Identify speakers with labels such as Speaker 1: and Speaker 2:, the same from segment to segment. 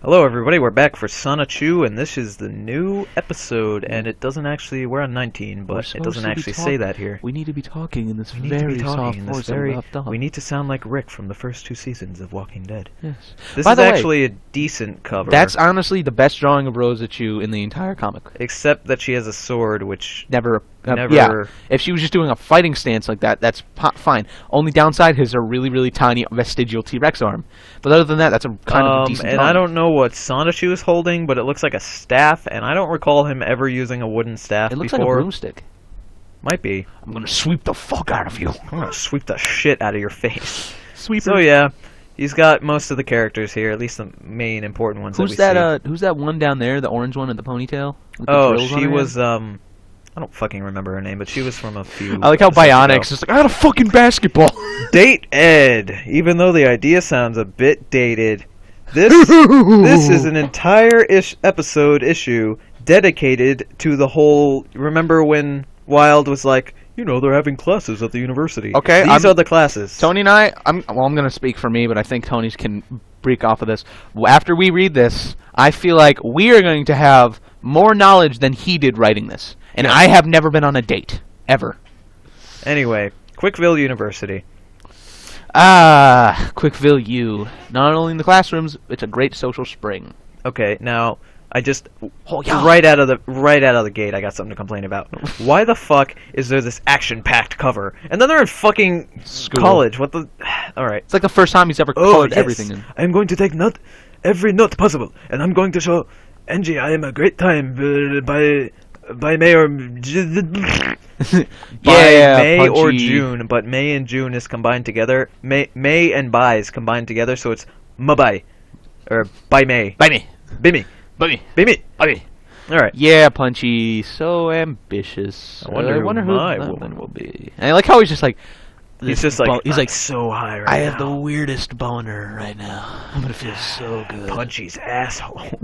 Speaker 1: Hello everybody, we're back for Sonichu, and this is the new episode, and it doesn't actually, we're on 19, but it doesn't actually say that here.
Speaker 2: We need to be talking in this very soft voice that we left off.
Speaker 1: We need to sound like Rick from the first 2 seasons of Walking Dead.
Speaker 2: Yes.
Speaker 1: This is actually a decent cover.
Speaker 2: That's honestly the best drawing of Rosicru in the entire comic.
Speaker 1: Except that she has a sword, which...
Speaker 2: Never... Yeah, if she was just doing a fighting stance like that, that's fine. Only downside is her really, really tiny vestigial T-Rex arm. But other than that, that's a kind of a decent
Speaker 1: and
Speaker 2: drawing.
Speaker 1: I don't know what Sonichu is holding, but it looks like a staff, and I don't recall him ever using a wooden staff before.
Speaker 2: It looks like a broomstick.
Speaker 1: Might be.
Speaker 2: I'm gonna sweep the fuck out of you.
Speaker 1: I'm gonna sweep the shit out of your face.
Speaker 2: Sweep.
Speaker 1: So yeah, he's got most of the characters here, at least the main important ones.
Speaker 2: Who's that? Who's that one down there? The orange one in the ponytail? With
Speaker 1: the she was. I don't fucking remember her name, but she was from a few.
Speaker 2: I like how Bionics is like, I got a fucking basketball.
Speaker 1: Date Ed. Even though the idea sounds a bit dated, this is an entire issue dedicated to the whole. Remember when Wild was like, you know, they're having classes at the university.
Speaker 2: Okay,
Speaker 1: these are the classes.
Speaker 2: Tony and I'm going to speak for me, but I think Tony's can break off of this. After we read this, I feel like we are going to have more knowledge than he did writing this. And I have never been on a date. Ever.
Speaker 1: Anyway, Quickville University.
Speaker 2: Ah, Quickville U. Not only in the classrooms, it's a great social spring.
Speaker 1: Okay, now I just right out of the gate, I got something to complain about. Why the fuck is there this action-packed cover, and then they're in fucking college? What the? All right.
Speaker 2: It's like the first time he's ever colored everything in.
Speaker 1: I'm going to take every note possible, and I'm going to show Angie I am a great time by May or May or June, but May and June is combined together. May and by is combined together, so it's Mabai or by May.
Speaker 2: By me.
Speaker 1: Bimmy.
Speaker 2: Bimmy.
Speaker 1: Bimmy.
Speaker 2: Bimmy.
Speaker 1: All right.
Speaker 2: Yeah, Punchy. So ambitious.
Speaker 1: I wonder who
Speaker 2: my
Speaker 1: woman
Speaker 2: will be. And I like how he's just like.
Speaker 1: He's just like he's like so high right now.
Speaker 2: I have the weirdest boner right now. I'm gonna feel so good.
Speaker 1: Punchy's asshole.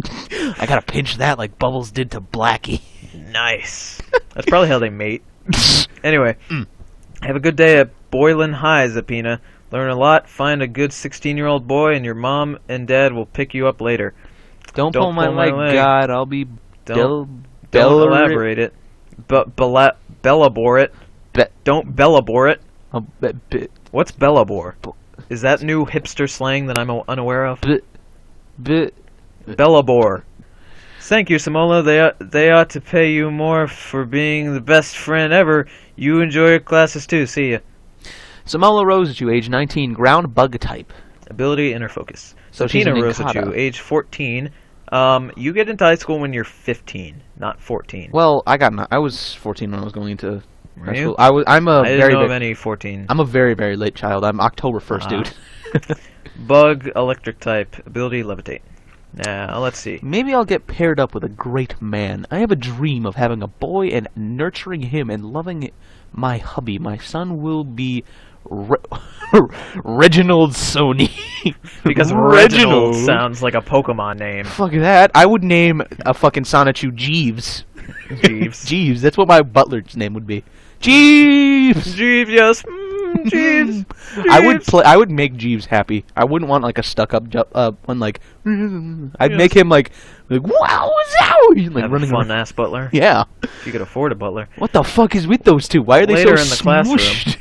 Speaker 2: I gotta pinch that like Bubbles did to Blackie.
Speaker 1: Nice. That's probably how they mate. Anyway, have a good day at Boylan High, Zapina. Learn a lot, find a good 16-year-old boy, and your mom and dad will pick you up later.
Speaker 2: Don't pull my leg, God. I'll be...
Speaker 1: Don't elaborate it. Bellabore it. Don't bellabore it. What's bellabore? Is that new hipster slang that I'm unaware of? Bellabore. Thank you, Samola. They ought to pay you more for being the best friend ever. You enjoy your classes too. See ya.
Speaker 2: Samola Rosicru, age 19, ground bug type.
Speaker 1: Ability inner focus.
Speaker 2: So Tina
Speaker 1: Rosicru, age 14. You get into high school when you're 15, not 14.
Speaker 2: Well, I was 14 when I was going into high school.
Speaker 1: I didn't know of any 14.
Speaker 2: I'm a very, very late child. I'm October 1st, dude.
Speaker 1: Bug electric type. Ability levitate. Now, let's see.
Speaker 2: Maybe I'll get paired up with a great man. I have a dream of having a boy and nurturing him and loving my hubby. My son will be Reginald Sony.
Speaker 1: Because Reginald sounds like a Pokemon name.
Speaker 2: Fuck that. I would name a fucking Sonichu Jeeves.
Speaker 1: Jeeves.
Speaker 2: Jeeves. That's what my butler's name would be. Jeeves!
Speaker 1: Jeeves, yes. Jeeves.
Speaker 2: I would make Jeeves happy. I wouldn't want like a stuck-up one like. I'd make him like wow, like
Speaker 1: running fun ass butler.
Speaker 2: Yeah.
Speaker 1: If you could afford a butler.
Speaker 2: What the fuck is with those two? Why are they
Speaker 1: Later
Speaker 2: so
Speaker 1: in the classroom?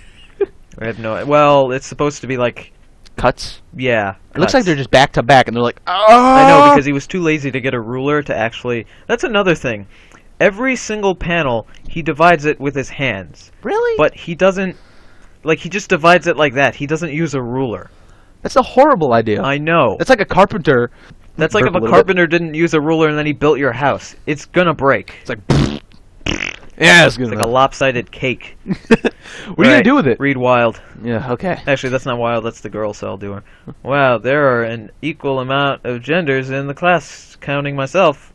Speaker 1: I have no. Well, it's supposed to be like
Speaker 2: cuts.
Speaker 1: Yeah.
Speaker 2: It looks like they're just back to back, and they're like, oh!
Speaker 1: I know, because he was too lazy to get a ruler to actually. That's another thing. Every single panel, he divides it with his hands.
Speaker 2: Really?
Speaker 1: But he doesn't. Like, he just divides it like that. He doesn't use a ruler.
Speaker 2: That's a horrible idea.
Speaker 1: I know.
Speaker 2: That's like a carpenter.
Speaker 1: That's like if a carpenter didn't use a ruler and then he built your house. It's gonna break.
Speaker 2: It's like... yeah, it's
Speaker 1: like a lopsided cake.
Speaker 2: What are you gonna do with it?
Speaker 1: Read Wild.
Speaker 2: Yeah, okay.
Speaker 1: Actually, that's not Wild. That's the girl cell doer. Wow, there are an equal amount of genders in the class, counting myself.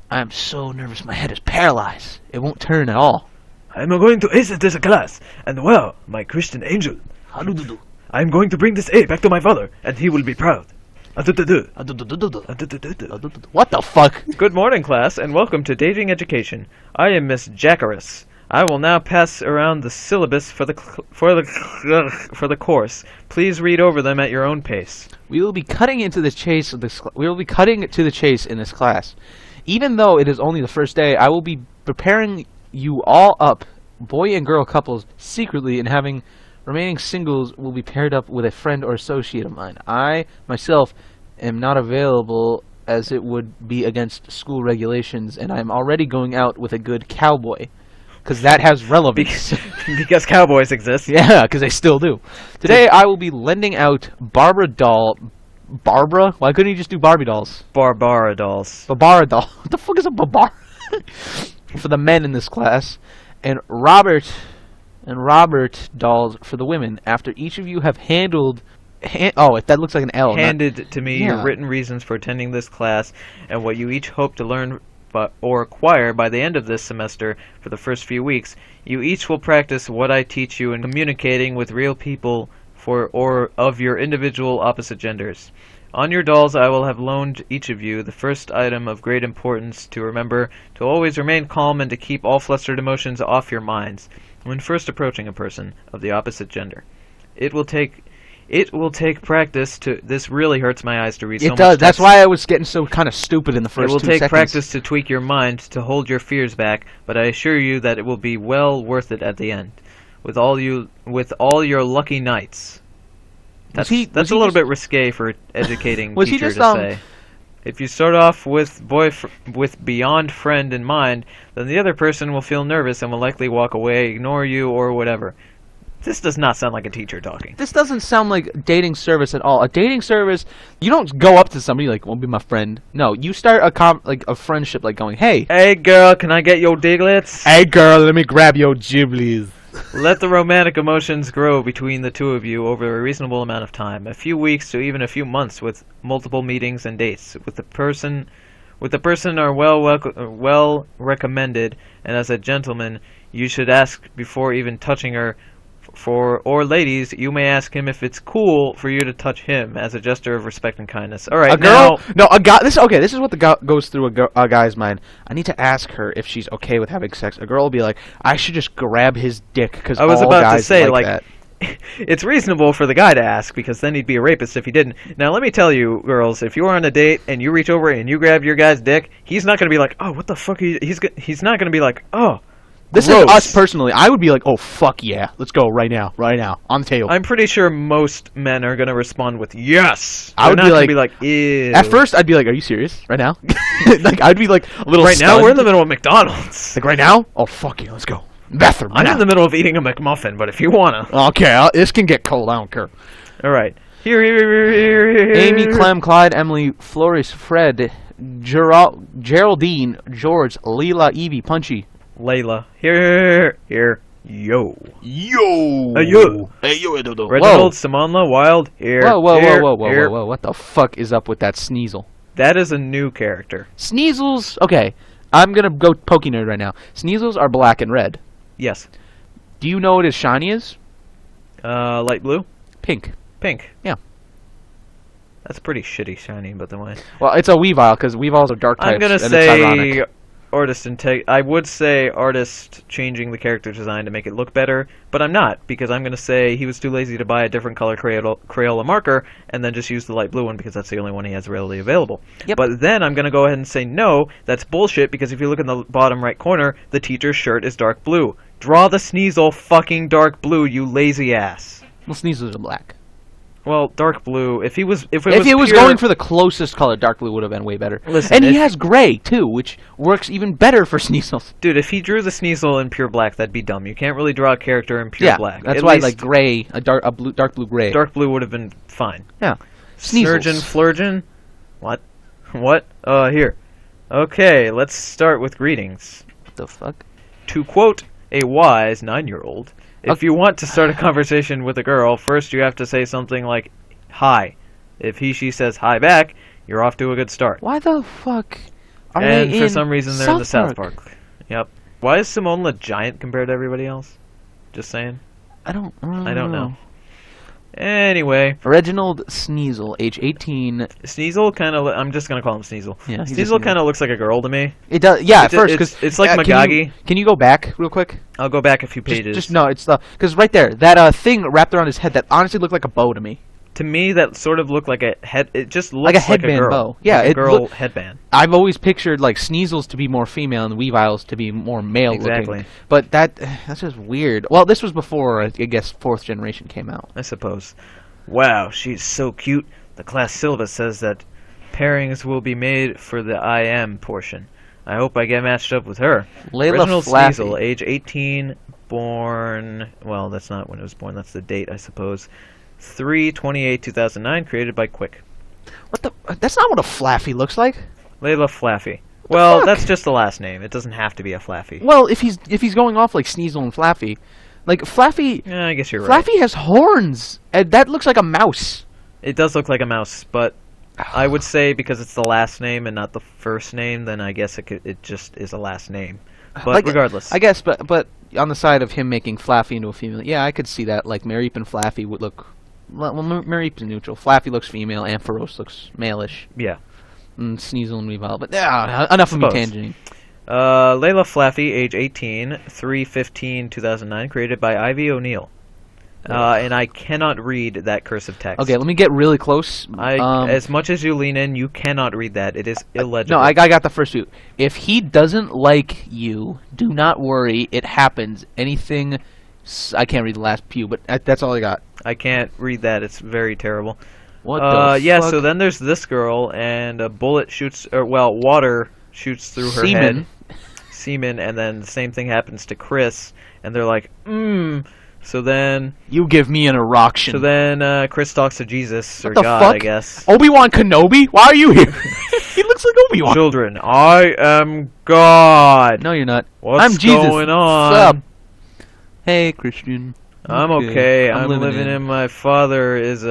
Speaker 2: I'm so nervous. My head is paralyzed. It won't turn at all.
Speaker 1: I'm going to ace this class, and well, my Christian angel. I'm going to bring this A back to my father, and he will be proud. What
Speaker 2: the fuck?
Speaker 1: Good morning, class, and welcome to Dating Education. I am Miss Jackaris. I will now pass around the syllabus for the course. Please read over them at your own pace.
Speaker 2: We will be cutting into the chase of this. We will be cutting to the chase in this class. Even though it is only the first day, I will be preparing you all up, boy and girl couples, secretly, and having remaining singles will be paired up with a friend or associate of mine. I myself am not available, as it would be against school regulations, and I am already going out with a good cowboy. Because that has relevance.
Speaker 1: Because cowboys exist.
Speaker 2: Yeah, because they still do. Today I will be lending out Barbara doll. Barbara? Why couldn't he just do Barbie dolls?
Speaker 1: Barbara dolls.
Speaker 2: Barbara doll. What the fuck is a Barbara? For the men in this class, and Robert dolls for the women. After each of you have handled. That looks like an L.
Speaker 1: Handed to me your written reasons for attending this class and what you each hope to learn or acquire by the end of this semester. For the first few weeks, you each will practice what I teach you in communicating with real people or of your individual opposite genders. On your dolls, I will have loaned each of you the first item of great importance to remember: to always remain calm and to keep all flustered emotions off your minds when first approaching a person of the opposite gender. It will take practice to. This really hurts my eyes to read so much
Speaker 2: It does.
Speaker 1: text.
Speaker 2: That's why I was getting so kind of stupid in the first 2 seconds.
Speaker 1: It will take practice to tweak your mind, to hold your fears back, but I assure you that it will be well worth it at the end. With all your lucky nights. That's a little bit risque for educating teacher to say. If you start off with beyond friend in mind, then the other person will feel nervous and will likely walk away, ignore you, or whatever. This does not sound like a teacher talking.
Speaker 2: This doesn't sound like dating service at all. A dating service, you don't go up to somebody like, "Won't be my friend." No, you start a friendship, like going, "Hey,
Speaker 1: girl, can I get your diglets?
Speaker 2: Hey girl, let me grab your giblies."
Speaker 1: Let the romantic emotions grow between the two of you over a reasonable amount of time, a few weeks to even a few months, with multiple meetings and dates. With the person are well recommended, and as a gentleman, you should ask before even touching her. Or ladies, you may ask him if it's cool for you to touch him as a gesture of respect and kindness. All right,
Speaker 2: a girl. No, a guy. This is what goes through a guy's mind. I need to ask her if she's okay with having sex. A girl will be like, I should just grab his dick because I was about to say like
Speaker 1: that. It's reasonable for the guy to ask, because then he'd be a rapist if he didn't. Now, let me tell you, girls, if you're on a date and you reach over and you grab your guy's dick, he's not going to be like, oh, what the fuck? He's not going to be like, oh.
Speaker 2: This is us personally. I would be like, oh, fuck yeah. Let's go right now, on the table.
Speaker 1: I'm pretty sure most men are going to respond with yes.
Speaker 2: I would
Speaker 1: be like, ew.
Speaker 2: At first, I'd be like, are you serious? Right now? Like, I'd be like a little
Speaker 1: right
Speaker 2: stunned.
Speaker 1: Now, we're in the middle of McDonald's.
Speaker 2: Like, right now? Oh, fuck yeah, let's go. Bathroom.
Speaker 1: I'm in the middle of eating a McMuffin, but if you want to.
Speaker 2: Okay, this can get cold. I don't care.
Speaker 1: All right. Here.
Speaker 2: Amy, Clem, Clyde, Emily, Flores, Fred, Geraldine, George, Leela, Evie, Punchy.
Speaker 1: Layla. Here. Yo.
Speaker 2: Yo.
Speaker 1: Hey, yo. Reginald, Samanla, Wild. Here.
Speaker 2: Whoa. What the fuck is up with that Sneasel?
Speaker 1: That is a new character.
Speaker 2: Sneasels. Okay. I'm going to go Pokey Nerd right now. Sneasels are black and red.
Speaker 1: Yes.
Speaker 2: Do you know what his shiny is?
Speaker 1: Light blue?
Speaker 2: Pink. Yeah.
Speaker 1: That's pretty shitty shiny, by the way.
Speaker 2: Well, it's a Weavile, because Weaviles are dark types.
Speaker 1: I'm going to say I would say artist changing the character design to make it look better, but I'm not, because I'm going to say he was too lazy to buy a different color Crayola marker and then just use the light blue one because that's the only one he has readily available.
Speaker 2: Yep.
Speaker 1: But then I'm going to go ahead and say no, that's bullshit, because if you look in the bottom right corner, the teacher's shirt is dark blue. Draw the Sneasel fucking dark blue, you lazy ass.
Speaker 2: Well, Sneasels are black.
Speaker 1: Well, dark blue. If he was
Speaker 2: going for the closest color, dark blue would have been way better.
Speaker 1: Listen,
Speaker 2: and he has gray too, which works even better for Sneasels.
Speaker 1: Dude, if he drew the Sneasel in pure black, that'd be dumb. You can't really draw a character in pure black.
Speaker 2: That's why, like gray, dark blue gray.
Speaker 1: Dark blue would have been fine.
Speaker 2: Yeah.
Speaker 1: Surgeon, Flurgeon. What? Here. Okay, let's start with greetings.
Speaker 2: What the fuck?
Speaker 1: To quote a wise 9-year-old. If you want to start a conversation with a girl, first you have to say something like, hi. If she says hi back, you're off to a good start.
Speaker 2: Why the fuck are
Speaker 1: and
Speaker 2: they
Speaker 1: for
Speaker 2: in
Speaker 1: some reason, they're in the South Park. Yep. Why is Simone giant compared to everybody else? Just saying.
Speaker 2: I don't
Speaker 1: know. Anyway,
Speaker 2: Reginald Sneasel, age 18.
Speaker 1: Sneasel kind of. I'm just gonna call him Sneasel.
Speaker 2: Yeah, he's a
Speaker 1: Sneasel kind of looks like a girl to me.
Speaker 2: It does. Yeah, at first, because
Speaker 1: it's like Magagi.
Speaker 2: Can you go back real quick?
Speaker 1: I'll go back a few pages.
Speaker 2: Just no, it's the because right there, that thing wrapped around his head that honestly looked like a bow to me.
Speaker 1: To me, that sort of looked like a head. It just looks
Speaker 2: Like a headband
Speaker 1: girl.
Speaker 2: bow. Yeah,
Speaker 1: like a
Speaker 2: it
Speaker 1: girl headband.
Speaker 2: I've always pictured like Sneasels to be more female and Weaviles to be more male
Speaker 1: Exactly.
Speaker 2: looking. But that's just weird. Well, this was before I guess 4th generation came out.
Speaker 1: I suppose. Wow, she's so cute. The class syllabus says that pairings will be made for the IM portion. I hope I get matched up with her.
Speaker 2: Layla
Speaker 1: Reginald
Speaker 2: Flaffy.
Speaker 1: Sneasel, age 18, born... Well, that's not when it was born. That's the date, I suppose. 3/28/2009, created by Quick.
Speaker 2: What the? That's not what a Flaffy looks like.
Speaker 1: Layla Flaffy. Well,
Speaker 2: fuck?
Speaker 1: that's just the last name. It doesn't have to be a Flaffy.
Speaker 2: Well, if he's going off like Sneasel and Flaffy, like Flaffy.
Speaker 1: Yeah, I guess you're right.
Speaker 2: Flaffy has horns. And that looks like a mouse.
Speaker 1: It does look like a mouse, but I would say because it's the last name and not the first name, then I guess it just is a last name. But
Speaker 2: Like,
Speaker 1: regardless.
Speaker 2: I guess, but on the side of him making Flaffy into a female, yeah, I could see that. Like Mareep and Flaffy would look. Well, Mareep's neutral. Flaffy looks female. Ampharos looks male-ish.
Speaker 1: Yeah.
Speaker 2: And Sneasel and Weavile. But enough of me tangenting.
Speaker 1: Layla Flaffy, age 18, 3/15/2009, created by Ivy O'Neill. And I cannot read that cursive text.
Speaker 2: Okay, let me get really close.
Speaker 1: As much as you lean in, you cannot read that. It is illegible.
Speaker 2: No, I got the first few. If he doesn't like you, do not worry. It happens. Anything... I can't read the last few, but that's all I got.
Speaker 1: I can't read that. It's very terrible.
Speaker 2: What the
Speaker 1: yeah,
Speaker 2: fuck?
Speaker 1: so then there's this girl, and a bullet shoots... water shoots through her head. Semen. And then the same thing happens to Chris, and they're like, So then...
Speaker 2: You give me an erection.
Speaker 1: So then Chris talks to Jesus, or
Speaker 2: What the
Speaker 1: God,
Speaker 2: fuck?
Speaker 1: I guess.
Speaker 2: Obi-Wan Kenobi? Why are you here? He looks like Obi-Wan.
Speaker 1: Children, I am God.
Speaker 2: No, you're not.
Speaker 1: What's
Speaker 2: I'm Jesus.
Speaker 1: going on?
Speaker 2: What's up? Hey, Christian.
Speaker 1: I'm okay. I'm
Speaker 2: living
Speaker 1: in. My father is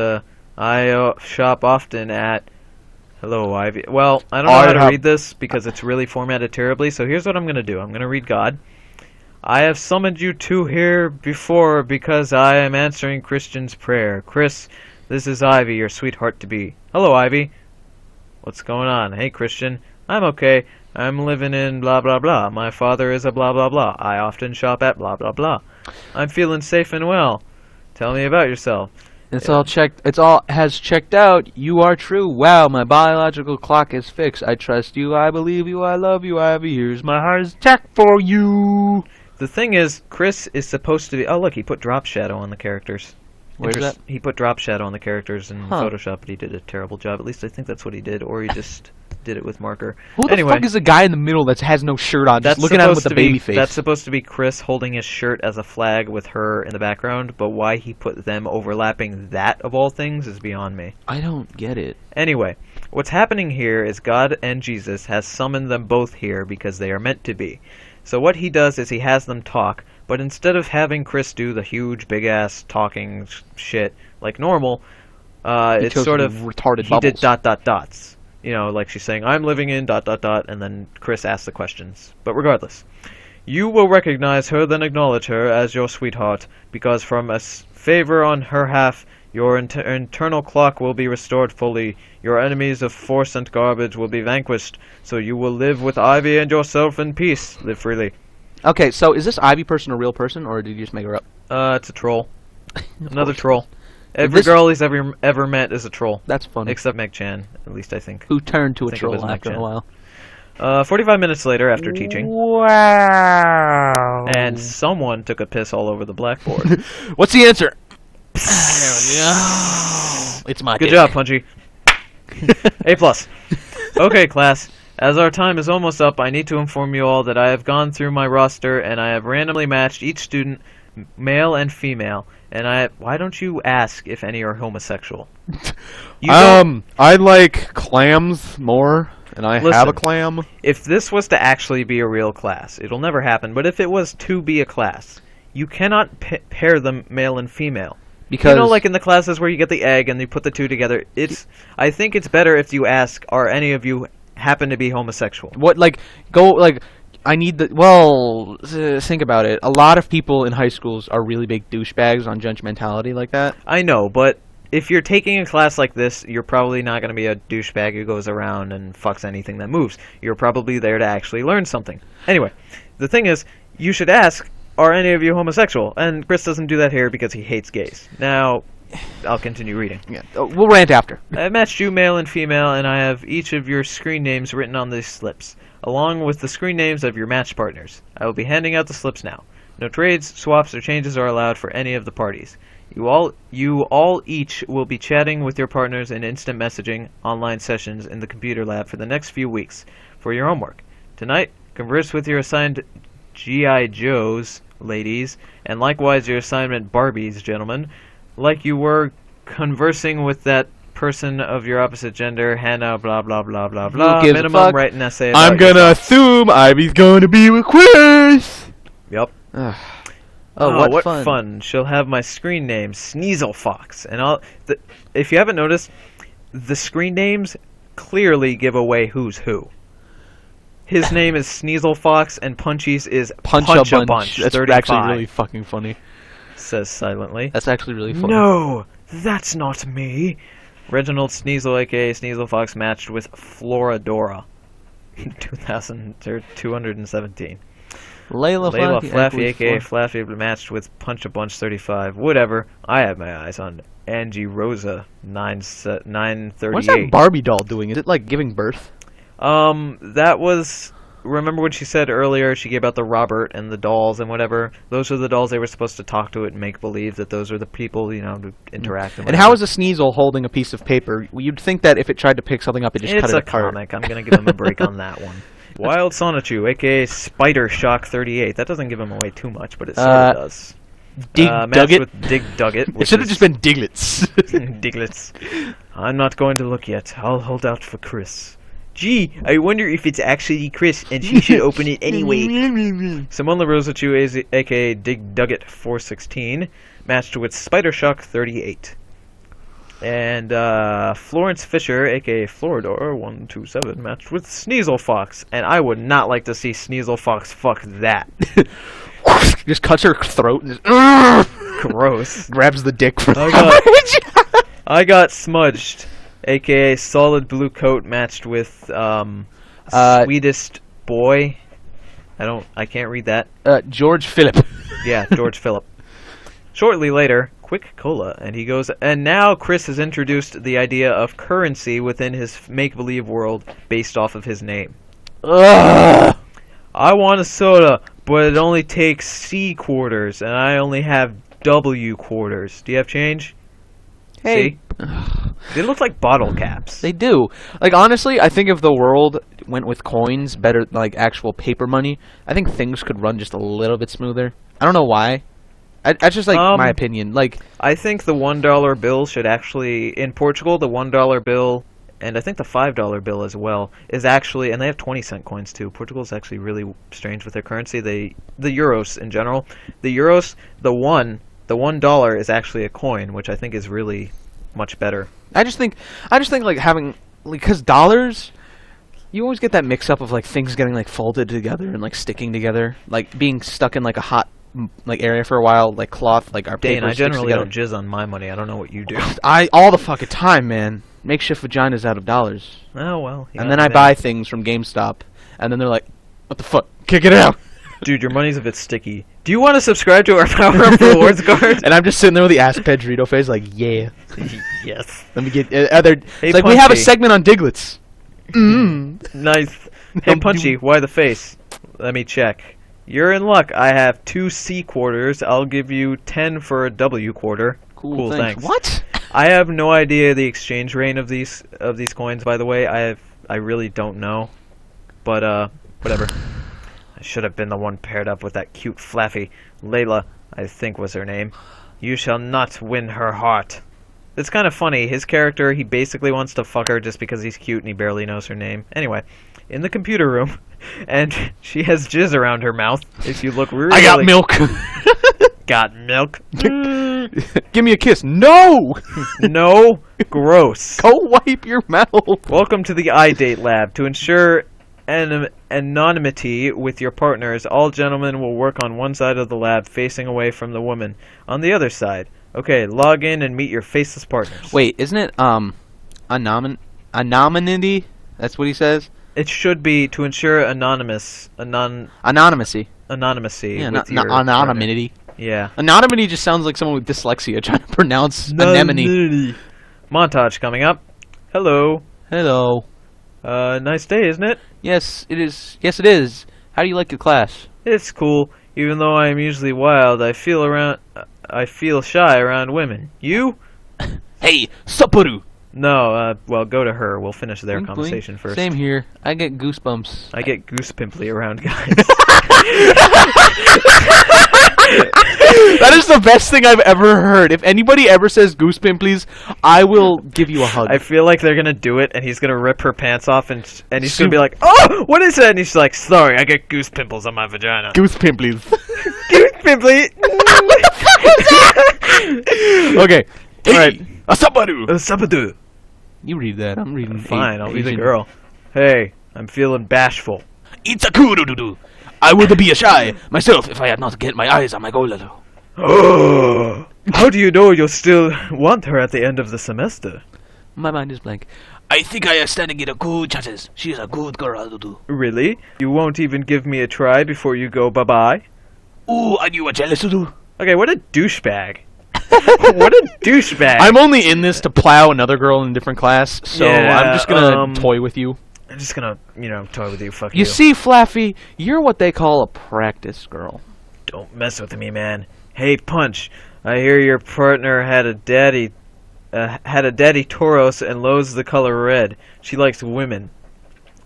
Speaker 1: I shop often at... Hello, Ivy. Well, I don't know how to read this because it's really formatted terribly, so here's what I'm going to do. I'm going to read God. I have summoned you two here before because I am answering Christian's prayer. Chris, this is Ivy, your sweetheart-to-be. Hello, Ivy. What's going on? Hey, Christian. I'm okay. I'm living in blah, blah, blah. My father is a blah, blah, blah. I often shop at blah, blah, blah. I'm feeling safe and well. Tell me about yourself.
Speaker 2: It's all checked. It's all has checked out. You are true. Wow, my biological clock is fixed. I trust you. I believe you. I love you, Ivy. Here's my heart attack for you.
Speaker 1: The thing is, Chris is supposed to be... Oh, look, he put drop shadow on the characters.
Speaker 2: Where's that?
Speaker 1: He put drop shadow on the characters in
Speaker 2: Huh.
Speaker 1: Photoshop, but he did a terrible job. At least I think that's what he did, or he just did it with marker.
Speaker 2: Who the fuck is the guy in the middle that has no shirt on, just looking at him with the baby face?
Speaker 1: That's supposed to be Chris holding his shirt as a flag with her in the background, but why he put them overlapping that, of all things, is beyond me.
Speaker 2: I don't get it.
Speaker 1: Anyway, what's happening here is God and Jesus has summoned them both here because they are meant to be. So what he does is he has them talk, but instead of having Chris do the huge, big-ass talking shit like normal, it's sort of
Speaker 2: retarded
Speaker 1: he
Speaker 2: bubbles.
Speaker 1: did ... dots. You know, like she's saying, I'm living in ... and then Chris asks the questions. But regardless, you will recognize her, then acknowledge her as your sweetheart, because from a favor on her half, your internal clock will be restored fully. Your enemies of force and garbage will be vanquished, so you will live with Ivy and yourself in peace. Live freely.
Speaker 2: Okay, so is this Ivy person a real person, or did you just make her up?
Speaker 1: It's a troll. Another troll. Every girl he's ever met is a troll.
Speaker 2: That's funny.
Speaker 1: Except Meg Chan, at least I think.
Speaker 2: Who turned to a
Speaker 1: think it was
Speaker 2: troll
Speaker 1: Meg
Speaker 2: after
Speaker 1: Chan.
Speaker 2: a while.
Speaker 1: 45 minutes later, after teaching,
Speaker 2: Wow.
Speaker 1: and someone took a piss all over the blackboard.
Speaker 2: What's the answer? It's my
Speaker 1: Good
Speaker 2: dick.
Speaker 1: job, Punchy. A+. Okay, class. As our time is almost up, I need to inform you all that I have gone through my roster and I have randomly matched each student, male and female. And why don't you ask if any are homosexual?
Speaker 3: I like clams more, and I have
Speaker 1: Listen.
Speaker 3: a clam.
Speaker 1: If this was to actually be a real class, it'll never happen, but if it was to be a class, you cannot pair them male and female.
Speaker 2: Because
Speaker 1: You know, like in the classes where you get the egg and you put the two together, I think it's better if you ask, are any of you happen to be homosexual?
Speaker 2: what I need the well. Think about it. A lot of people in high schools are really big douchebags on judgmentality like that.
Speaker 1: I know, but if you're taking a class like this, you're probably not going to be a douchebag who goes around and fucks anything that moves. You're probably there to actually learn something. Anyway, the thing is, you should ask, are any of you homosexual? And Chris doesn't do that here because he hates gays. Now, I'll continue reading.
Speaker 2: Yeah, we'll rant after.
Speaker 1: I matched you male and female, and I have each of your screen names written on these slips, along with the screen names of your matched partners. I will be handing out the slips now. No trades, swaps, or changes are allowed for any of the parties. You all each will be chatting with your partners in instant messaging online sessions in the computer lab for the next few weeks for your homework. Tonight, converse with your assigned G.I. Joes, ladies, and likewise your assignment Barbies, gentlemen, like you were conversing with that person of your opposite gender, Hannah, blah, blah, blah, blah, blah.
Speaker 2: Who gives a
Speaker 1: Minimum
Speaker 2: fuck?
Speaker 1: write an essay about
Speaker 3: I'm gonna
Speaker 1: yourself.
Speaker 3: assume Ivy's gonna be with Chris.
Speaker 1: Yep.
Speaker 2: Oh, what
Speaker 1: fun. She'll have my screen name, Sneaselfox. And if you haven't noticed, the screen names clearly give away who's who. His name is Sneaselfox, and Punchy's is Punch-a-Bunch.
Speaker 2: That's
Speaker 1: 35,
Speaker 2: actually really fucking funny.
Speaker 1: says silently.
Speaker 2: That's actually really funny.
Speaker 1: No, that's not me. Reginald Sneasel, a.k.a. Sneaselfox, matched with Floradora. 217.
Speaker 2: Layla
Speaker 1: Flaffy, a.k.a. Flaffy, matched with Punch-a-Bunch 35. Whatever. I have my eyes on Angie Rosa 938.
Speaker 2: What's that Barbie doll doing? Is it like giving birth?
Speaker 1: That was... Remember when she said earlier she gave out the Robert and the dolls and whatever? Those are the dolls they were supposed to talk to it and make believe that those are the people, to interact.
Speaker 2: And how is a Sneasel holding a piece of paper? You'd think that if it tried to pick something up, it just cut it apart.
Speaker 1: It's a comic. I'm going to give him a break on that one. Wild Sonichu, a.k.a. Spider Shock 38. That doesn't give him away too much, but it sort of does.
Speaker 2: Dig Dugget?
Speaker 1: With Dig Dugget.
Speaker 2: It should have just been Diglets.
Speaker 1: Diglets. I'm not going to look yet. I'll hold out for Chris. Gee, I wonder if it's actually Chris, and she should open it anyway. Simone LaRosachu, a.k.a. Dig Dugget 416, matched with Spider Shock 38. And Florence Fisher, a.k.a. Floridor 127, matched with Sneaselfox. And I would not like to see Sneaselfox fuck that.
Speaker 2: Just cuts her throat and just
Speaker 1: Gross.
Speaker 2: grabs the dick from
Speaker 1: I got Smudged, a.k.a. Solid Blue Coat, matched with Sweetest Boy. I can't read that.
Speaker 2: George Phillip.
Speaker 1: Yeah, George Phillip. Shortly later, Quick Cola, and he goes, and now Chris has introduced the idea of currency within his make-believe world based off of his name.
Speaker 2: Ugh.
Speaker 1: I want a soda, but it only takes C quarters, and I only have W quarters. Do you have change?
Speaker 2: Hey.
Speaker 1: See? They look like bottle caps.
Speaker 2: They do. Like, honestly, I think if the world went with coins better, like actual paper money, I think things could run just a little bit smoother. I don't know why. That's just, like, my opinion. Like,
Speaker 1: I think the $1 bill should actually... In Portugal, the $1 bill, and I think the $5 bill as well, is actually... And they have 20-cent coins, too. Portugal's actually really strange with their currency. The euros, in general. The euros, the $1 is actually a coin, which I think is really much better.
Speaker 2: I just think, like, having... Because dollars... You always get that mix-up of, like, things getting, like, folded together and, like, sticking together. Like, being stuck in, like, a hot... like area for a while, like cloth, like our
Speaker 1: Dane,
Speaker 2: paper
Speaker 1: I generally
Speaker 2: together.
Speaker 1: don't jizz on my money. I don't know what you do.
Speaker 2: All the fucking time, man. Makeshift vaginas out of dollars.
Speaker 1: Oh well.
Speaker 2: And then I buy things from GameStop, and then they're like, "What the fuck? Kick it out!"
Speaker 1: Dude, your money's a bit sticky. Do you want to subscribe to our Power Up Rewards card?
Speaker 2: And I'm just sitting there with the ass Pedrito face, like, "Yeah."
Speaker 1: Yes.
Speaker 2: Let me get other.
Speaker 1: Hey,
Speaker 2: It's like we have a
Speaker 1: Punchy.
Speaker 2: segment on Diglets.
Speaker 1: Nice. Hey, Punchy, why the face? Let me check. You're in luck. I have 2 C quarters. I'll give you 10 for a W quarter.
Speaker 2: Cool,
Speaker 1: thanks.
Speaker 2: What?
Speaker 1: I have no idea the exchange rate of these coins. By the way, I really don't know. But whatever. I should have been the one paired up with that cute Flaffy. Layla, I think was her name. You shall not win her heart. It's kind of funny. His character, he basically wants to fuck her just because he's cute and he barely knows her name. Anyway, in the computer room, and she has jizz around her mouth. If you look really...
Speaker 2: I got milk.
Speaker 1: Got milk?
Speaker 2: Give me a kiss. No.
Speaker 1: No. Gross.
Speaker 2: Go wipe your mouth.
Speaker 1: Welcome to the iDate lab. To ensure anonymity with your partners. All gentlemen will work on one side of the lab, facing away from the woman on the other side. Okay, log in and meet your faceless partners.
Speaker 2: Wait, isn't it anonymity? That's what he says.
Speaker 1: It should be to ensure
Speaker 2: Anonymacy.
Speaker 1: anonymacy
Speaker 2: Yeah,
Speaker 1: with
Speaker 2: not
Speaker 1: your
Speaker 2: anonymity.
Speaker 1: partner. Yeah.
Speaker 2: Anonymity just sounds like someone with dyslexia trying to pronounce anemone.
Speaker 1: Montage coming up. Hello.
Speaker 2: Hello.
Speaker 1: Nice day, isn't it?
Speaker 2: Yes, it is. Yes, it is. How do you like your class?
Speaker 1: It's cool. Even though I'm usually wild, I feel shy around women. You?
Speaker 2: Hey, Sapporo!
Speaker 1: No, well, go to her. We'll finish their conversation first.
Speaker 2: Same here. I get goosebumps.
Speaker 1: I get goose pimply around guys.
Speaker 2: That is the best thing I've ever heard. If anybody ever says goose pimples, I will give you a hug.
Speaker 1: I feel like they're gonna do it, and he's gonna rip her pants off, and he's gonna be like, "Oh, what is that?" And he's like, "Sorry, I get goose pimples on my vagina."
Speaker 2: Goose pimples.
Speaker 1: Goose pimply.
Speaker 2: Okay.
Speaker 1: All right.
Speaker 2: Asabaru.
Speaker 1: Sabadu.
Speaker 2: You read that. I'm reading.
Speaker 1: Fine, I'll be the girl. Hey, I'm feeling bashful.
Speaker 2: It's a kurududu. I would be a shy myself if I had not get my eyes on my goal.
Speaker 1: Oh, how do you know you'll still want her at the end of the semester?
Speaker 2: My mind is blank. I think I stand to get a good chances. She's a good girl, Dudu.
Speaker 1: Really? You won't even give me a try before you go bye-bye?
Speaker 2: Ooh, are you a jealous, Dudu?
Speaker 1: Okay, what a douchebag. What a douchebag.
Speaker 2: I'm only in this to plow another girl in a different class, so
Speaker 1: Yeah,
Speaker 2: I'm just gonna toy with you.
Speaker 1: I'm just gonna, toy with you. Fuck you.
Speaker 2: You see, Flaffy, you're what they call a practice girl.
Speaker 1: Don't mess with me, man. Hey, Punch. I hear your partner had a daddy Tauros and loathes the color red. She likes women.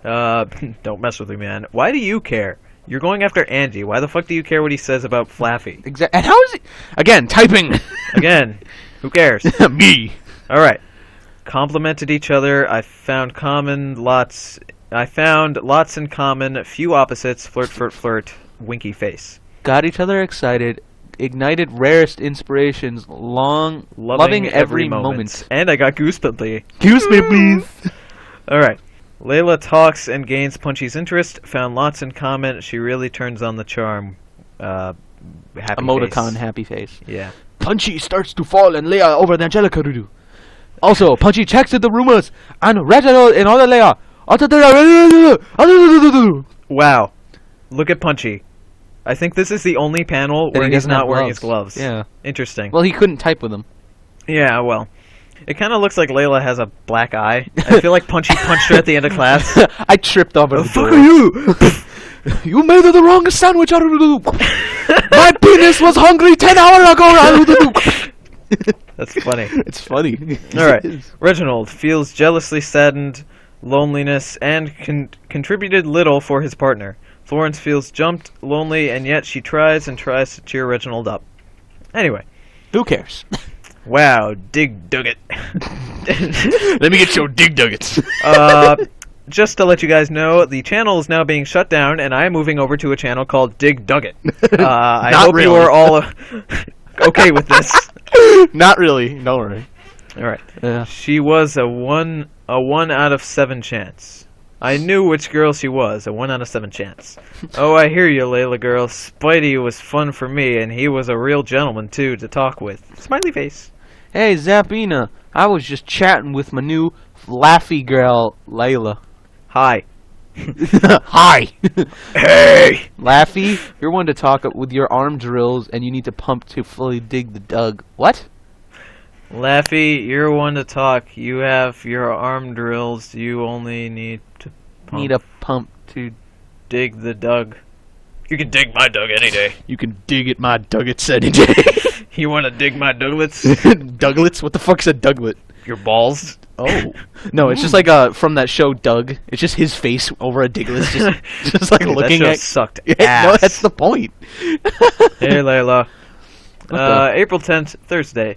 Speaker 1: Don't mess with me, man. Why do you care? You're going after Angie. Why the fuck do you care what he says about Flaffy?
Speaker 2: Exactly. And how is he? Again, typing.
Speaker 1: Again, who cares?
Speaker 2: Me.
Speaker 1: All right. Complimented each other. I found lots in common. Few opposites. Flirt, flirt, flirt. Winky face.
Speaker 2: Got each other excited. Ignited rarest inspirations. Loving every moment.
Speaker 1: And I got goosebumpy.
Speaker 2: Goosebumps.
Speaker 1: All right. Layla talks and gains Punchy's interest. Found lots in common. She really turns on the charm. Happy
Speaker 2: Emoticon
Speaker 1: face.
Speaker 2: happy face.
Speaker 1: Yeah.
Speaker 2: Punchy starts to fall and Leia over the Angelica Rudu. Also, Punchy checks the rumors and Reginald and other Leia.
Speaker 1: Wow. Look at Punchy. I think this is the only panel where he's not wearing his gloves.
Speaker 2: Yeah.
Speaker 1: Interesting.
Speaker 2: Well, he couldn't type with them.
Speaker 1: Yeah, well. It kind of looks like Layla has a black eye. I feel like Punchy punched her at the end of class.
Speaker 2: I tripped over the
Speaker 1: fuck
Speaker 2: door.
Speaker 1: are you?
Speaker 2: You made the wrong sandwich. My penis was hungry 10 hours ago.
Speaker 1: That's funny.
Speaker 2: It's funny.
Speaker 1: All right. Reginald feels jealously saddened, loneliness, and contributed little for his partner. Florence feels jumped, lonely, and yet she tries and tries to cheer Reginald up. Anyway.
Speaker 2: Who cares?
Speaker 1: Wow, dig dug it.
Speaker 2: Let me get your dig duggets.
Speaker 1: Just to let you guys know, the channel is now being shut down, and I'm moving over to a channel called Dig Dug It. I hope you are all okay with this.
Speaker 2: Not really. Don't worry.
Speaker 1: All right.
Speaker 2: Yeah.
Speaker 1: She was a 1 out of 7 chance. I knew which girl she was, a 1 out of 7 chance. Oh, I hear you, Layla girl. Spidey was fun for me, and he was a real gentleman, too, to talk with. Smiley face.
Speaker 2: Hey, Zappina. I was just chatting with my new Flaffy girl, Layla.
Speaker 1: Hi.
Speaker 2: Hi.
Speaker 1: Hey!
Speaker 2: Laffy, you're one to talk with your arm drills, and you need to pump to fully dig the dug. What?
Speaker 1: Laffy, you're one to talk. You have your arm drills. You only need to pump.
Speaker 2: Need a pump to
Speaker 1: dig the dug. You can dig my dug any day.
Speaker 2: You can dig at my duggets any day.
Speaker 1: You want to dig my duglets?
Speaker 2: Douglets? What the fuck's a douglet?
Speaker 1: Your balls?
Speaker 2: Oh. No, it's just like from that show Doug. It's just his face over a diglet. Just like
Speaker 1: Dude,
Speaker 2: looking
Speaker 1: that show
Speaker 2: at...
Speaker 1: sucked
Speaker 2: No,
Speaker 1: ass.
Speaker 2: that's the point.
Speaker 1: Hey, Layla.
Speaker 2: the-
Speaker 1: April 10th, Thursday.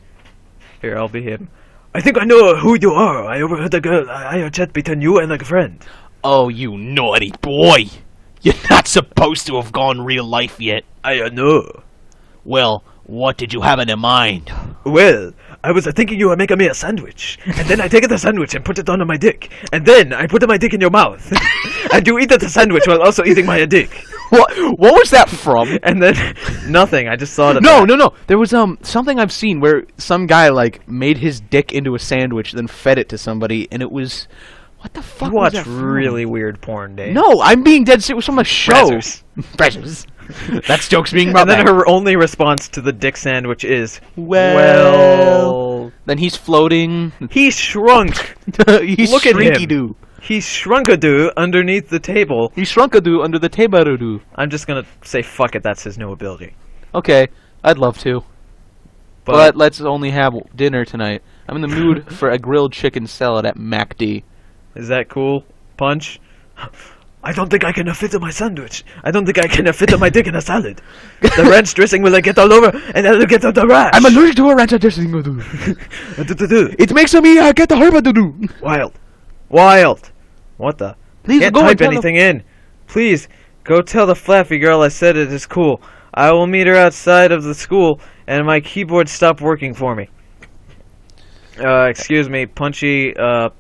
Speaker 1: Here, I'll be him. I think I know who you are. I overheard a chat between you and a friend.
Speaker 2: Oh, you naughty boy. You're not supposed to have gone real life yet.
Speaker 1: I know.
Speaker 2: Well, what did you have in mind?
Speaker 1: Well, I was thinking you were making me a sandwich. And then I take the sandwich and put it on my dick. And then I put my dick in your mouth. I do eat the sandwich while also eating my dick.
Speaker 2: What was that from?
Speaker 1: And then nothing. I just saw it.
Speaker 2: No. There was something I've seen where some guy like made his dick into a sandwich, then fed it to somebody, and it was what the fuck?
Speaker 1: You
Speaker 2: was
Speaker 1: watch
Speaker 2: that from?
Speaker 1: really weird porn, Dave.
Speaker 2: No, I'm being dead serious. It was from a show.
Speaker 1: Brazzers.
Speaker 2: That's jokes being brought
Speaker 1: And then
Speaker 2: back.
Speaker 1: her only response to the dick sandwich is,
Speaker 2: Well. Then he's floating.
Speaker 1: he shrunk.
Speaker 2: He's
Speaker 1: Look at him.
Speaker 2: shrinky-doo.
Speaker 1: He shrunk-a-doo underneath the table.
Speaker 2: He shrunk-a-doo under the table-doo.
Speaker 1: I'm just gonna say fuck it, that's his new ability.
Speaker 2: Okay, I'd love to. But let's only have dinner tonight. I'm in the mood for a grilled chicken salad at MacD.
Speaker 1: Is that cool? Punch? I don't think I can fit my sandwich. I don't think I can fit my dick in a salad. The ranch dressing will get all over, and I'll get the rash.
Speaker 2: I'm allergic to a ranch dressing. It makes me get the herba.
Speaker 1: Wild. What the?
Speaker 2: Please
Speaker 1: Can't
Speaker 2: go and
Speaker 1: type
Speaker 2: tell
Speaker 1: anything in. Please, go tell the flaffy girl I said it is cool. I will meet her outside of the school, and my keyboard stopped working for me. Excuse me, Punch a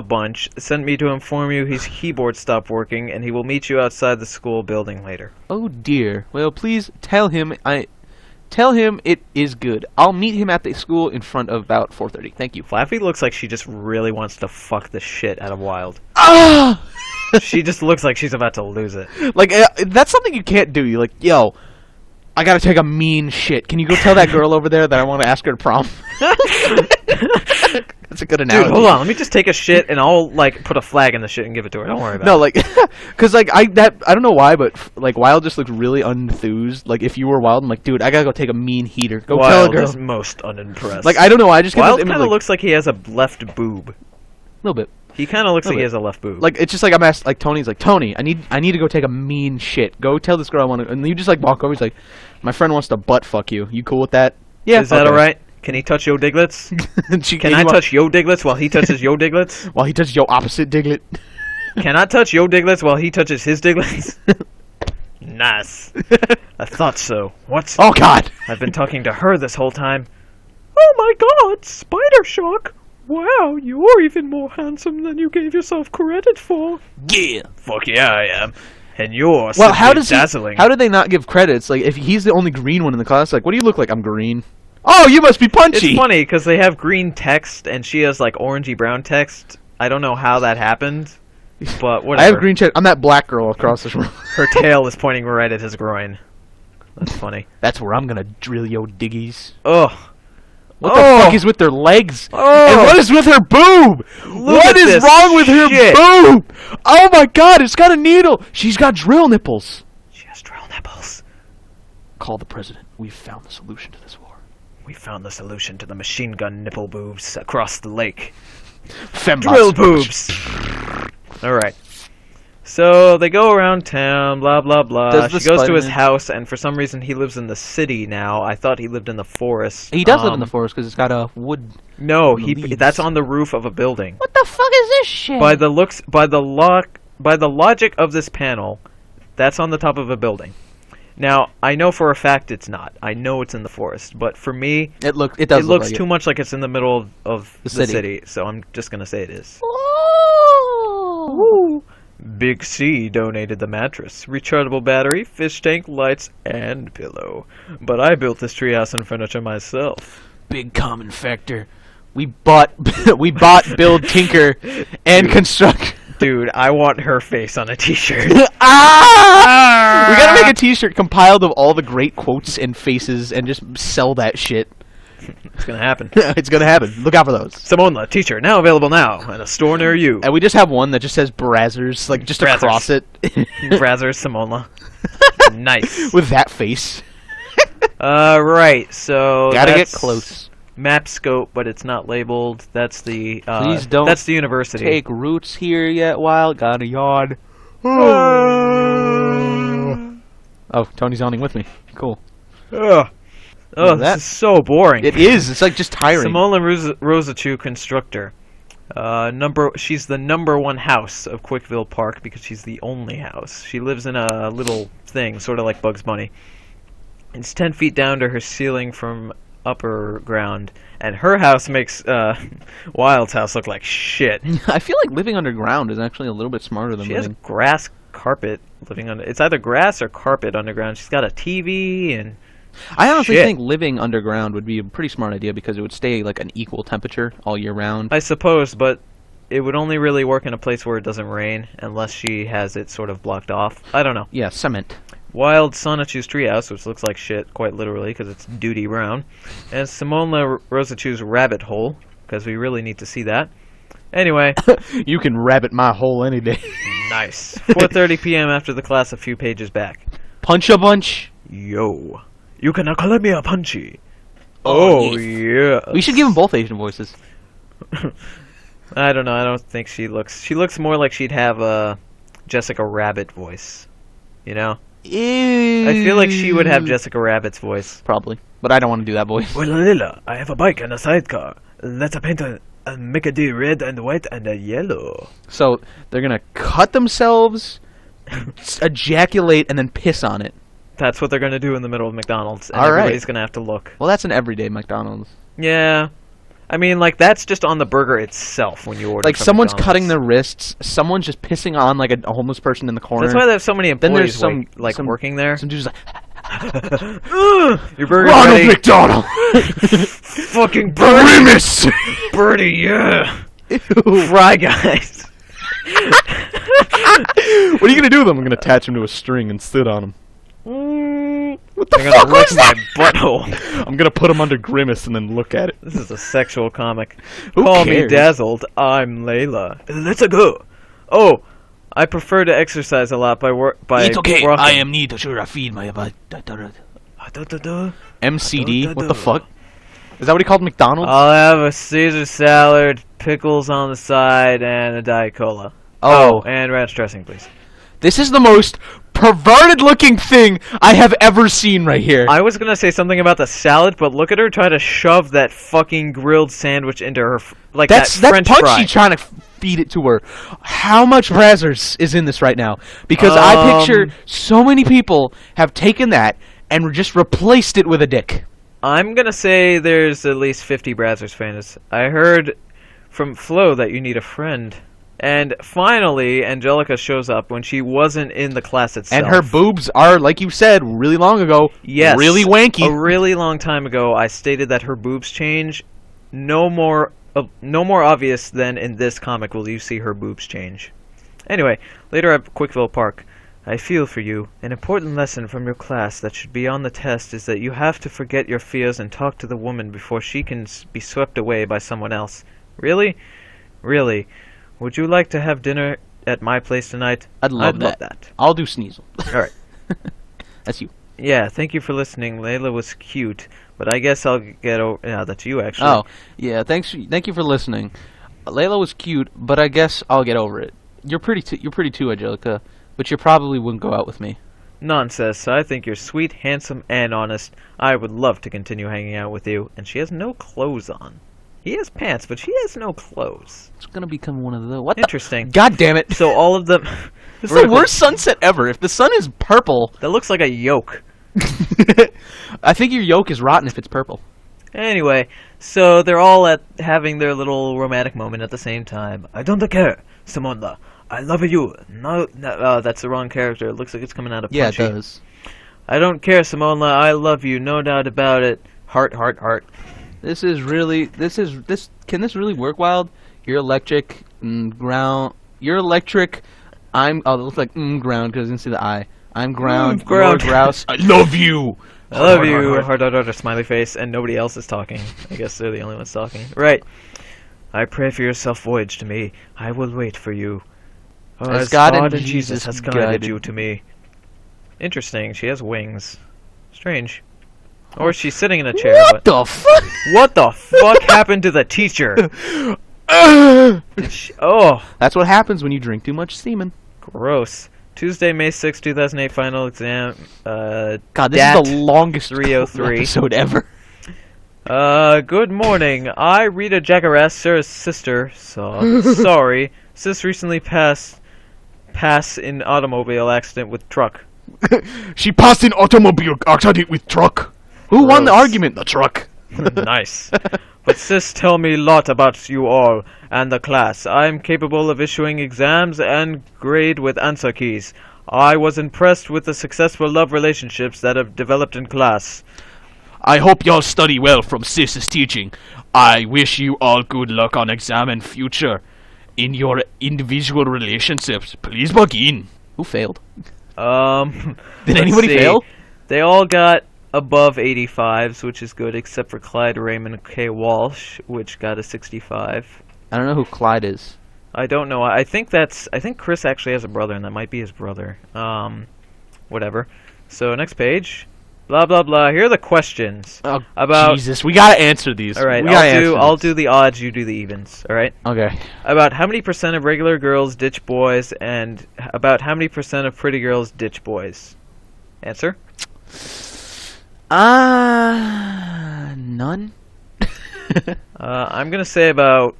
Speaker 1: Bunch sent me to inform you his keyboard stopped working, and he will meet you outside the school building later.
Speaker 2: Oh dear. Well, please tell him it is good. I'll meet him at the school in front of about 4:30. Thank you.
Speaker 1: Flaffy looks like she just really wants to fuck the shit out of Wild.
Speaker 2: Ah!
Speaker 1: She just looks like she's about to lose it.
Speaker 2: Like that's something you can't do. You're like, yo, I gotta take a mean shit. Can you go tell that girl over there that I want to ask her to prom? That's a good analogy.
Speaker 1: Dude, hold on. Let me just take a shit, and I'll like put a flag in the shit and give it to her. Don't worry about it.
Speaker 2: No, like, cause like I don't know why, but like Wild just looks really unenthused. Like if you were Wild, I'm like, dude, I gotta go take a mean heater. Go tell a
Speaker 1: Wild
Speaker 2: girl.
Speaker 1: is most unimpressed.
Speaker 2: Like I don't know. I just get
Speaker 1: Wild
Speaker 2: this image,
Speaker 1: kind of
Speaker 2: like,
Speaker 1: looks like he has a left boob.
Speaker 2: a little bit.
Speaker 1: He kind of looks like
Speaker 2: Little
Speaker 1: he
Speaker 2: bit.
Speaker 1: has a left boob.
Speaker 2: Like it's just like I'm asked. Like Tony's like, Tony, I need to go take a mean shit. Go tell this girl I want to. And you just like walk over. He's like, my friend wants to butt fuck you. You cool with that? Yeah.
Speaker 1: Is that
Speaker 2: okay.
Speaker 1: alright? Can he touch yo diglets? Can I touch yo diglets while he touches yo diglets?
Speaker 2: while he touches your opposite diglet?
Speaker 1: Can I touch yo diglets while he touches his diglets? Nice. I thought so. What?
Speaker 2: Oh God!
Speaker 1: I've been talking to her this whole time. Oh my God, Spider Shock! Wow, you're even more handsome than you gave yourself credit for.
Speaker 2: Yeah.
Speaker 1: Fuck yeah, I am. And you're
Speaker 2: Well, how does
Speaker 1: dazzling.
Speaker 2: how do they not give credits? Like if he's the only green one in the class, like what do you look like? I'm green. Oh, you must be Punchy.
Speaker 1: It's funny because they have green text and she has like orangey brown text. I don't know how that happened, but whatever.
Speaker 2: I have green check. I'm that black girl across this room.
Speaker 1: Her tail is pointing right at his groin. That's funny.
Speaker 2: That's where I'm gonna drill yo diggies.
Speaker 1: Ugh.
Speaker 2: What the fuck is with their legs?
Speaker 1: Oh.
Speaker 2: And what is with her boob? What
Speaker 1: at
Speaker 2: is
Speaker 1: this
Speaker 2: wrong with her
Speaker 1: shit.
Speaker 2: boob? Oh my God, it's got a needle. She's got drill nipples.
Speaker 1: She has drill nipples.
Speaker 2: Call the president. We've found the solution to this war.
Speaker 1: We found the solution to the machine gun nipple boobs across the lake.
Speaker 2: Fembots.
Speaker 1: Drill boobs. All right. So they go around town, blah blah blah.
Speaker 2: Does the
Speaker 1: She goes to his
Speaker 2: Spider-Man-
Speaker 1: house, and for some reason he lives in the city now. I thought he lived in the forest.
Speaker 2: He does live in the forest because it's got a wood.
Speaker 1: No,
Speaker 2: leaves.
Speaker 1: that's on the roof of a building.
Speaker 2: What the fuck is this shit?
Speaker 1: By the logic of this panel, that's on the top of a building. Now, I know for a fact it's not. I know it's in the forest, but for me,
Speaker 2: It
Speaker 1: it
Speaker 2: does look
Speaker 1: looks
Speaker 2: like
Speaker 1: too much like it's in the middle of the
Speaker 2: city.
Speaker 1: city, so I'm just gonna say it is.
Speaker 2: Ooh.
Speaker 1: Big C donated the mattress, rechargeable battery, fish tank, lights, and pillow. But I built this treehouse and furniture myself.
Speaker 2: Big common factor. We bought, build, tinker, and construct.
Speaker 1: Dude, I want her face on a t-shirt.
Speaker 2: We gotta make a t-shirt compiled of all the great quotes and faces and just sell that shit.
Speaker 1: It's gonna happen.
Speaker 2: It's gonna happen. Look out for those.
Speaker 1: Simonla t-shirt now available now in a store near you.
Speaker 2: And we just have one that just says Brazzers, like just
Speaker 1: Brazzers.
Speaker 2: across it.
Speaker 1: Brazzers Simonla. Nice.
Speaker 2: With that face.
Speaker 1: Right, so
Speaker 2: Gotta get
Speaker 1: that's
Speaker 2: close.
Speaker 1: Map scope, but it's not labeled. That's the
Speaker 2: Please don't
Speaker 1: that's the university.
Speaker 2: Take roots here yet, Wild. Got a yawn. Oh, Tony's yawning with me. Cool.
Speaker 1: Ugh. Oh,
Speaker 2: that-
Speaker 1: this is so boring.
Speaker 2: It is. It's like just tiring.
Speaker 1: Simola Rosachu constructor. She's the #1 house of Quickville Park because she's the only house. She lives in a little thing, sort of like Bugs Bunny. It's 10 feet down to her ceiling from upper ground, and her house makes Wild's house look like shit.
Speaker 2: I feel like living underground is actually a little bit smarter than
Speaker 1: She has
Speaker 2: living.
Speaker 1: grass carpet living under. It's either grass or carpet underground. She's got a TV and.
Speaker 2: I honestly
Speaker 1: Shit.
Speaker 2: think living underground would be a pretty smart idea because it would stay like an equal temperature all year round.
Speaker 1: I suppose, but it would only really work in a place where it doesn't rain unless she has it sort of blocked off. I don't know.
Speaker 2: Yeah, cement.
Speaker 1: Wild Sonichu's treehouse, which looks like shit, quite literally, because it's duty brown. And Simone Rosachu's rabbit hole, because we really need to see that. Anyway.
Speaker 2: You can rabbit my hole any day.
Speaker 1: Nice. 4:30 p.m. after the class a few pages back.
Speaker 2: Punch a bunch.
Speaker 1: Yo. You can call me a punchy.
Speaker 2: Oh,
Speaker 1: yeah.
Speaker 2: We should give them both Asian voices.
Speaker 1: I don't know. I don't think she looks... She looks more like she'd have a Jessica Rabbit voice. You know?
Speaker 2: Ew.
Speaker 1: I feel like she would have Jessica Rabbit's voice.
Speaker 2: Probably. But I don't want to do that voice.
Speaker 1: Well, Lila, I have a bike and a sidecar. Let's paint and make it red and white and yellow.
Speaker 2: So they're going to cut themselves, ejaculate, and then piss on it.
Speaker 1: That's what they're going to do in the middle of McDonald's. And
Speaker 2: All right.
Speaker 1: everybody's going to have to look.
Speaker 2: Well, that's an everyday McDonald's.
Speaker 1: Yeah. I mean, like, that's just on the burger itself when you order
Speaker 2: Like,
Speaker 1: from
Speaker 2: someone's
Speaker 1: McDonald's.
Speaker 2: cutting their wrists, someone's just pissing on, like, a homeless person in the corner.
Speaker 1: That's why there's so many
Speaker 2: Then there's
Speaker 1: employees
Speaker 2: some
Speaker 1: working there.
Speaker 2: Some dude's like,
Speaker 1: Your burger's
Speaker 2: Ronald
Speaker 1: ready.
Speaker 2: McDonald!
Speaker 1: Fucking Bernie.
Speaker 2: Grimace!
Speaker 1: Bernie, yeah. Fry Guys.
Speaker 2: What are you going to do with him? I'm going to attach him to a string and sit on him. What the
Speaker 1: They're
Speaker 2: fuck
Speaker 1: gonna lick
Speaker 2: was
Speaker 1: my
Speaker 2: that?
Speaker 1: butthole.
Speaker 2: I'm going to put him under Grimace and then look at it.
Speaker 1: This is a sexual comic.
Speaker 2: Who
Speaker 1: Call me
Speaker 2: cares?
Speaker 1: dazzled. I'm Layla. Let's go. Oh, I prefer to exercise a lot by
Speaker 2: It's okay.
Speaker 1: walking.
Speaker 2: I am need to sure feed my MCD. What the fuck? Is that what he called McDonald's?
Speaker 1: I'll have a Caesar salad, pickles on the side, and a Diet Cola.
Speaker 2: Oh.
Speaker 1: And ranch dressing, please.
Speaker 2: This is the most perverted-looking thing I have ever seen right here.
Speaker 1: I was gonna say something about the salad, but look at her try to shove that fucking grilled sandwich into her,
Speaker 2: That's
Speaker 1: that French
Speaker 2: Punchy
Speaker 1: fry.
Speaker 2: trying to feed it to her. How much Brazzers is in this right now? Because I picture so many people have taken that and just replaced it with a dick.
Speaker 1: I'm gonna say there's at least 50 Brazzers fans. I heard from Flo that you need a friend. And finally, Angelica shows up when she wasn't in the class itself.
Speaker 2: And her boobs are, like you said, really long ago,
Speaker 1: yes,
Speaker 2: really wanky.
Speaker 1: A really long time ago, I stated that her boobs change. No more obvious than in this comic will you see her boobs change. Anyway, later at Quickville Park, I feel for you. An important lesson from your class that should be on the test is that you have to forget your fears and talk to the woman before she can be swept away by someone else. Really? Really? Would you like to have dinner at my place tonight?
Speaker 2: I'd love that. I'll do Sneasel.
Speaker 1: Alright.
Speaker 2: That's you.
Speaker 1: Yeah, thank you for listening. Layla was cute, but I guess I'll get over... Yeah, that's you, actually.
Speaker 2: Oh, yeah, thank you for listening. Layla was cute, but I guess I'll get over it. You're pretty too, Angelica, but you probably wouldn't go out with me.
Speaker 1: Nonsense. I think you're sweet, handsome, and honest. I would love to continue hanging out with you. And she has no clothes on. He has pants, but she has no clothes.
Speaker 2: It's gonna become one of the... What?
Speaker 1: Interesting.
Speaker 2: God damn it.
Speaker 1: So all of them...
Speaker 2: This is the worst sunset ever. If the sun is purple...
Speaker 1: That looks like a yolk.
Speaker 2: I think your yolk is rotten if it's purple.
Speaker 1: Anyway, so they're all having their little romantic moment at the same time. I don't care, Simonda. I love you. No, that's the wrong character. It looks like it's coming out of Punchy.
Speaker 2: Yeah, it does.
Speaker 1: I don't care, Simonda. I love you. No doubt about it. Heart, heart, heart.
Speaker 2: This can this really work, Wild? You're electric, ground. You're electric. It looks like ground because I didn't see the I. I'm ground.
Speaker 1: Ground.
Speaker 2: You're grouse. I love you.
Speaker 1: I love you. Heart, heart, heart, smiley face, and nobody else is talking. I guess they're the only ones talking. Right. I pray for your self-voyage to me. I will wait for you. As God and Jesus has guided you to me. Interesting. She has wings. Strange. Or she's sitting in a chair.
Speaker 2: What the fuck?
Speaker 1: What the fuck happened to the teacher?
Speaker 2: That's what happens when you drink too much semen.
Speaker 1: Gross. Tuesday, May 6, 2008, final exam.
Speaker 2: God, this is the longest
Speaker 1: 303
Speaker 2: episode ever.
Speaker 1: Good morning. I, Rita Jackaras, Sarah's sister, sorry. Sis recently passed in automobile accident with truck.
Speaker 2: She passed in automobile accident with truck. Who won the argument? The truck.
Speaker 1: Nice. But sis tell me lot about you all and the class. I am capable of issuing exams and grade with answer keys. I was impressed with the successful love relationships that have developed in class.
Speaker 4: I hope y'all study well from Sis's teaching. I wish you all good luck on exam and future. In your individual relationships, please begin.
Speaker 2: Who failed?
Speaker 1: Did
Speaker 2: Did anybody fail?
Speaker 1: They all got above 85s, which is good, except for Clyde Raymond K. Walsh, which got a 65.
Speaker 2: I don't know who Clyde is.
Speaker 1: I don't know. I think Chris actually has a brother, and that might be his brother. Whatever. So next page. Blah blah blah. Here are the questions.
Speaker 2: Oh,
Speaker 1: about
Speaker 4: Jesus, we gotta answer these.
Speaker 1: All right,
Speaker 2: We
Speaker 1: I'll do the odds, you do the evens. All right.
Speaker 2: Okay.
Speaker 1: About how many percent of regular girls ditch boys, and about how many percent of pretty girls ditch boys? Answer.
Speaker 2: None.
Speaker 1: I'm gonna say about.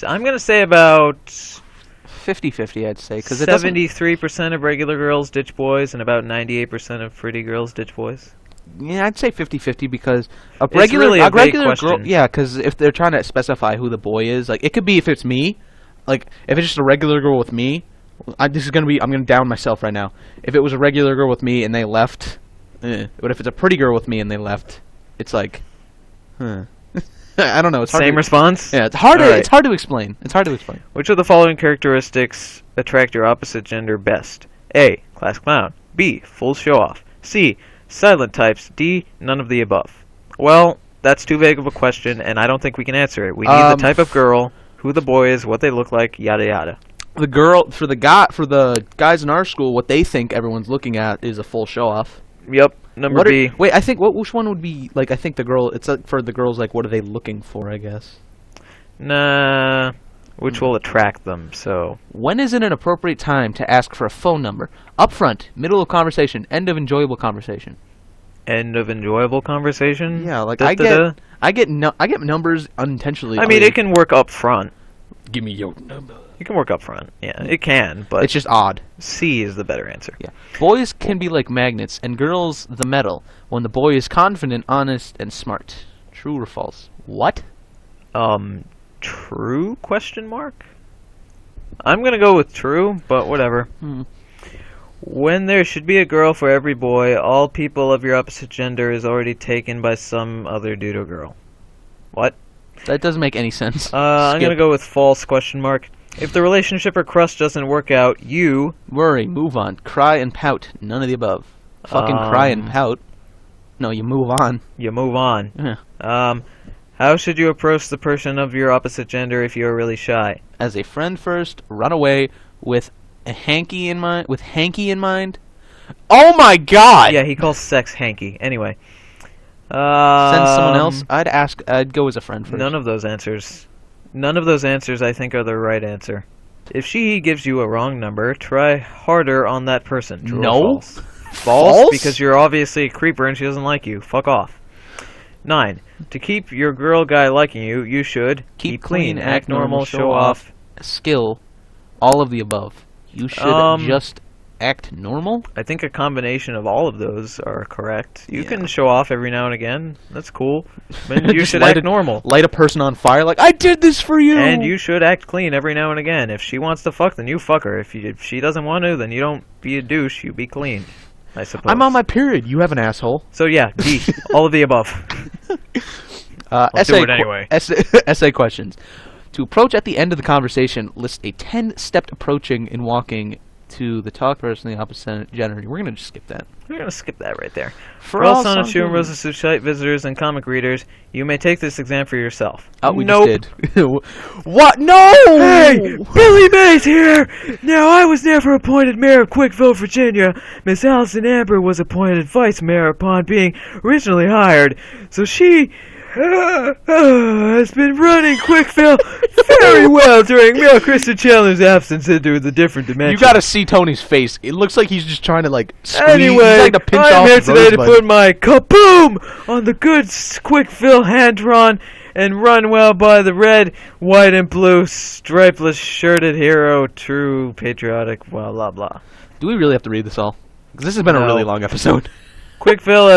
Speaker 1: I'm gonna say about
Speaker 2: 50-50, I'd say, because
Speaker 1: 73% of regular girls ditch boys, and about 98% of pretty girls ditch boys.
Speaker 2: Yeah, I'd say 50-50 because a
Speaker 1: It's
Speaker 2: regular,
Speaker 1: really a vague
Speaker 2: regular girl.
Speaker 1: question.
Speaker 2: Yeah, because if they're trying to specify who the boy is, like it could be if it's me, like if it's just a regular girl with me. I'm gonna down myself right now. If it was a regular girl with me and they left, but if it's a pretty girl with me and they left, it's like, I don't know. It's hard
Speaker 1: Same
Speaker 2: to,
Speaker 1: response?
Speaker 2: Yeah, it's hard.
Speaker 1: All right.
Speaker 2: It's hard to explain. It's hard to explain.
Speaker 1: Which of the following characteristics attract your opposite gender best? A. Class clown. B. Full show-off. C. Silent types. D. None of the above. Well, that's too vague of a question, and I don't think we can answer it. We need the type of girl, who the boy is, what they look like, yada yada.
Speaker 2: The guys in our school, what they think everyone's looking at is a full show-off.
Speaker 1: Yep. Number B.
Speaker 2: Wait, I think which one would be like? I think the girl. It's like for the girls. Like, what are they looking for? I guess.
Speaker 1: Nah. Which will attract them, so.
Speaker 2: When is it an appropriate time to ask for a phone number? Up front, middle of conversation, end of enjoyable conversation.
Speaker 1: End of enjoyable conversation?
Speaker 2: Yeah, like
Speaker 1: Da, da, da.
Speaker 2: I get numbers unintentionally.
Speaker 1: I mean, it can work up front.
Speaker 4: Give me your number.
Speaker 1: It can work up front. Yeah, it can, but
Speaker 2: It's just odd.
Speaker 1: C is the better answer.
Speaker 2: Yeah. Boys can be like magnets, and girls the metal. When the boy is confident, honest, and smart. True or false? What?
Speaker 1: True? Question mark? I'm gonna go with true, but whatever. When there should be a girl for every boy, all people of your opposite gender is already taken by some other dude or girl. What?
Speaker 2: That doesn't make any sense.
Speaker 1: I'm
Speaker 2: Skip.
Speaker 1: gonna go with false question mark. If the relationship or crush doesn't work out, you
Speaker 2: Worry, move on, cry and pout. None of the above. Fucking cry and pout. No, you move on.
Speaker 1: move on.
Speaker 2: Yeah.
Speaker 1: How should you approach the person of your opposite gender if you are really shy?
Speaker 2: As a friend first, run away with a hanky in mind. With hanky in mind. Oh my God!
Speaker 1: Yeah, he calls sex hanky. Anyway.
Speaker 2: Send someone else. I'd go as a friend first.
Speaker 1: None of those answers. None of those answers I think are the right answer. If she gives you a wrong number, try harder on that person. True
Speaker 2: No.
Speaker 1: or false? False? Because you're obviously a creeper and she doesn't like you. Fuck off. 9. To keep your girl guy liking you, you should
Speaker 2: Keep
Speaker 1: clean, act normal, show off.
Speaker 2: Skill. All of the above. You should just act normal.
Speaker 1: I think a combination of all of those are correct. You
Speaker 2: Yeah.
Speaker 1: can show off every now and again. That's cool. And you
Speaker 2: Just
Speaker 1: should
Speaker 2: light
Speaker 1: act normal.
Speaker 2: Light a person on fire like, I did this for you!
Speaker 1: And you should act clean every now and again. If she wants to fuck, then you fuck her. If she doesn't want to, then you don't be a douche. You be clean, I suppose.
Speaker 2: I'm on my period. You have an asshole.
Speaker 1: So yeah, D. All of the above.
Speaker 2: Essay
Speaker 1: do it anyway.
Speaker 2: Essay questions. To approach at the end of the conversation, list a 10-step approaching and walking to the talk person of the opposite gender. We're going to just skip that.
Speaker 1: We're going to skip that right there.
Speaker 2: For
Speaker 1: For all
Speaker 2: all
Speaker 1: Sonichu and
Speaker 2: Sonichu-
Speaker 1: Rosa site visitors and comic readers, you may take this exam for yourself.
Speaker 2: Oh, we
Speaker 1: Nope.
Speaker 2: just did. What? No!
Speaker 1: Hey, Billy Mays here! Now, I was never appointed mayor of Quickville, Virginia. Miss Allison Amber was appointed vice mayor upon being originally hired. So she has been running Quickville very well during Mayor Kristen Chandler's absence into the different dimensions.
Speaker 2: You got to see Tony's face. It looks like he's just trying to like squeeze.
Speaker 1: Anyway,
Speaker 2: he's like to pinch
Speaker 1: I'm
Speaker 2: off
Speaker 1: here
Speaker 2: the
Speaker 1: today to
Speaker 2: rosebud.
Speaker 1: put my kaboom on the good Quickville hand-drawn and run well by the red, white, and blue stripeless shirted hero, true patriotic, blah, blah, blah.
Speaker 2: Do we really have to read this all? Because this has been a
Speaker 1: No.
Speaker 2: really long episode.
Speaker 1: Quickville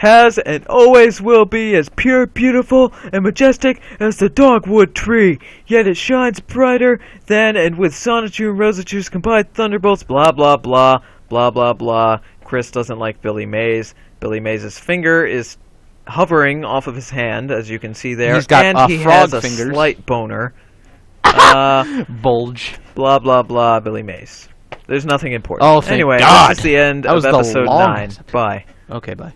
Speaker 1: has and always will be as pure, beautiful, and majestic as the dogwood tree. Yet it shines brighter than and with Sonichu and Rosachu's combined thunderbolts. Blah blah blah blah blah blah. Chris doesn't like Billy Mays. Billy Mays' finger is hovering off of his hand, as you can see there,
Speaker 2: He's got
Speaker 1: and he
Speaker 2: frog
Speaker 1: has a
Speaker 2: fingers.
Speaker 1: slight boner.
Speaker 2: Bulge.
Speaker 1: Blah blah blah. Billy Mays. There's nothing important.
Speaker 2: Oh, thank
Speaker 1: anyway,
Speaker 2: God.
Speaker 1: this is the end
Speaker 2: That was
Speaker 1: of
Speaker 2: the
Speaker 1: episode 9.
Speaker 2: longest.
Speaker 1: Bye.
Speaker 2: Okay, bye.